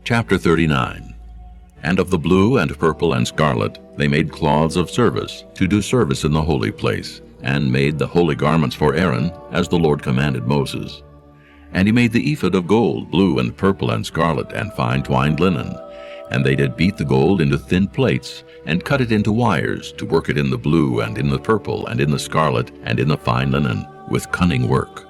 Chapter 39. And of the blue and purple and scarlet they made cloths of service, to do service in the holy place, and made the holy garments for Aaron, as the Lord commanded Moses. And he made the ephod of gold, blue and purple and scarlet, and fine twined linen. And they did beat the gold into thin plates, and cut it into wires, to work it in the blue, and in the purple, and in the scarlet, and in the fine linen, with cunning work.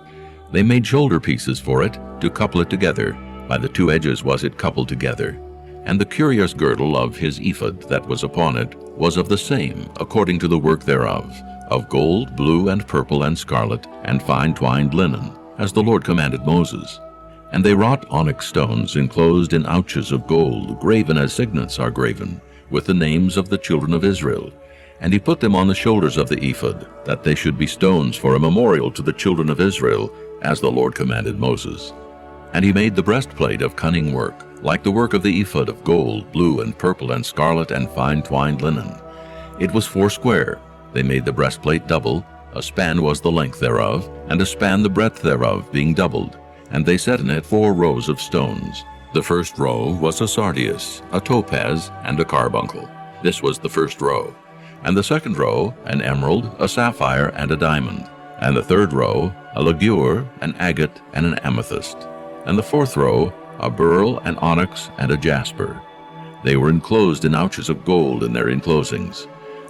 They made shoulder pieces for it, to couple it together. By the two edges was it coupled together. And the curious girdle of his ephod that was upon it was of the same, according to the work thereof, of gold, blue, and purple, and scarlet, and fine twined linen, as the Lord commanded Moses. And they wrought onyx stones enclosed in ouches of gold, graven as signets are graven, with the names of the children of Israel. And he put them on the shoulders of the ephod, that they should be stones for a memorial to the children of Israel, as the Lord commanded Moses. And he made the breastplate of cunning work, like the work of the ephod of gold, blue, and purple, and scarlet, and fine twined linen. It was foursquare. They made the breastplate double. A span was the length thereof, and a span the breadth thereof, being doubled. And they set in it 4 rows of stones. The first row was a sardius, a topaz, and a carbuncle. This was the first row. And the second row, an emerald, a sapphire, and a diamond. And the third row, a ligure, an agate, and an amethyst. And the fourth row, a beryl, an onyx, and a jasper. They were enclosed in ouches of gold in their enclosings.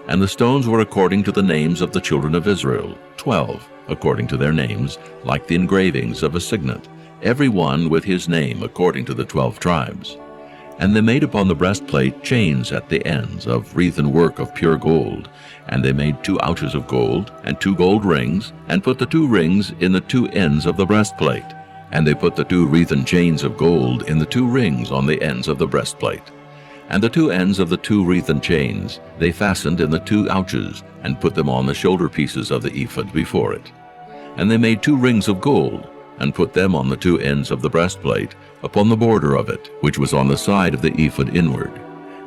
And the stones were according to the names of the children of Israel, 12, according to their names, like the engravings of a signet, every one with his name according to the 12 tribes. And they made upon the breastplate chains at the ends of wreathen work of pure gold. And they made 2 ouches of gold, and 2 gold rings, and put the 2 rings in the 2 ends of the breastplate. And they put the 2 wreathen chains of gold in the 2 rings on the ends of the breastplate. And the 2 ends of the 2 wreathen chains they fastened in the 2 ouches, and put them on the shoulder pieces of the ephod before it. And they made 2 rings of gold, and put them on the 2 ends of the breastplate, upon the border of it, which was on the side of the ephod inward.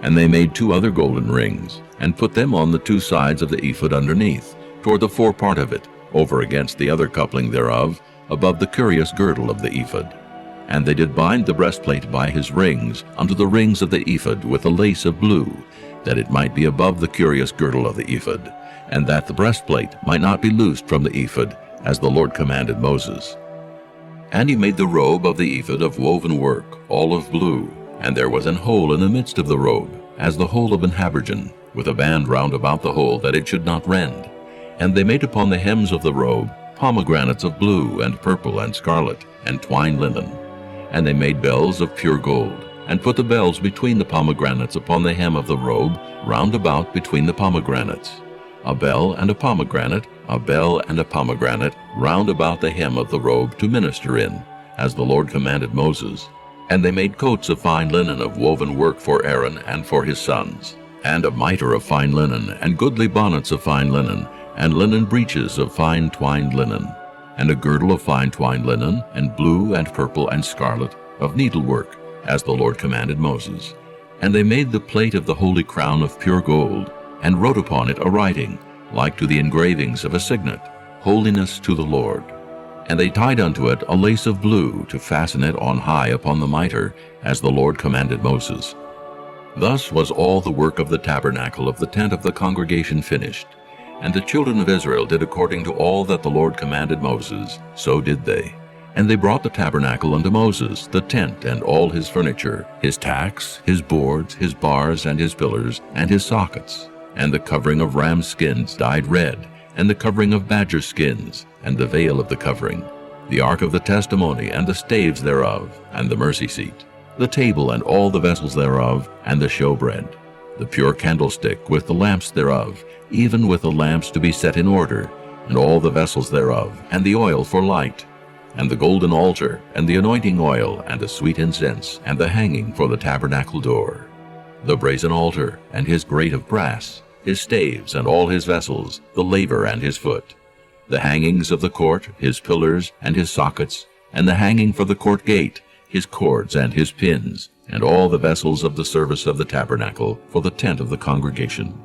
And they made 2 other golden rings, and put them on the 2 sides of the ephod underneath, toward the forepart of it, over against the other coupling thereof, above the curious girdle of the ephod. And they did bind the breastplate by his rings unto the rings of the ephod with a lace of blue, that it might be above the curious girdle of the ephod, and that the breastplate might not be loosed from the ephod, as the Lord commanded Moses. And he made the robe of the ephod of woven work, all of blue, and there was an hole in the midst of the robe, as the hole of an habergeon, with a band round about the hole, that it should not rend. And they made upon the hems of the robe pomegranates of blue and purple and scarlet, and twined linen. And they made bells of pure gold, and put the bells between the pomegranates upon the hem of the robe, round about between the pomegranates. A bell and a pomegranate, a bell and a pomegranate, round about the hem of the robe to minister in, as the Lord commanded Moses. And they made coats of fine linen of woven work for Aaron and for his sons, and a mitre of fine linen, and goodly bonnets of fine linen, and linen breeches of fine twined linen, and a girdle of fine twined linen, and blue and purple and scarlet, of needlework, as the Lord commanded Moses. And they made the plate of the holy crown of pure gold, and wrote upon it a writing, like to the engravings of a signet, Holiness to the Lord. And they tied unto it a lace of blue, to fasten it on high upon the mitre, as the Lord commanded Moses. Thus was all the work of the tabernacle of the tent of the congregation finished. And the children of Israel did according to all that the Lord commanded Moses, so did they. And they brought the tabernacle unto Moses, the tent and all his furniture, his tacks, his boards, his bars, and his pillars, and his sockets, and the covering of ram skins dyed red, and the covering of badger skins, and the veil of the covering, the ark of the testimony, and the staves thereof, and the mercy seat, the table and all the vessels thereof, and the showbread, the pure candlestick with the lamps thereof, even with the lamps to be set in order, and all the vessels thereof, and the oil for light, and the golden altar, and the anointing oil, and the sweet incense, and the hanging for the tabernacle door, the brazen altar, and his grate of brass, his staves, and all his vessels, the laver and his foot, the hangings of the court, his pillars, and his sockets, and the hanging for the court gate, his cords and his pins, and all the vessels of the service of the tabernacle for the tent of the congregation,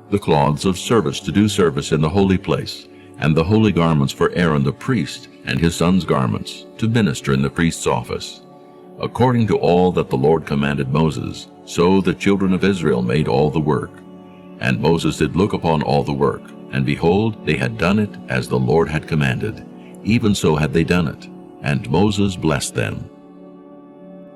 the cloths of service to do service in the holy place, and the holy garments for Aaron the priest, and his sons' garments, to minister in the priest's office, According to all that the Lord commanded Moses, so the children of Israel made all the work. And Moses did look upon all the work, and behold, they had done it as the Lord had commanded. Even so had they done it. And Moses blessed them.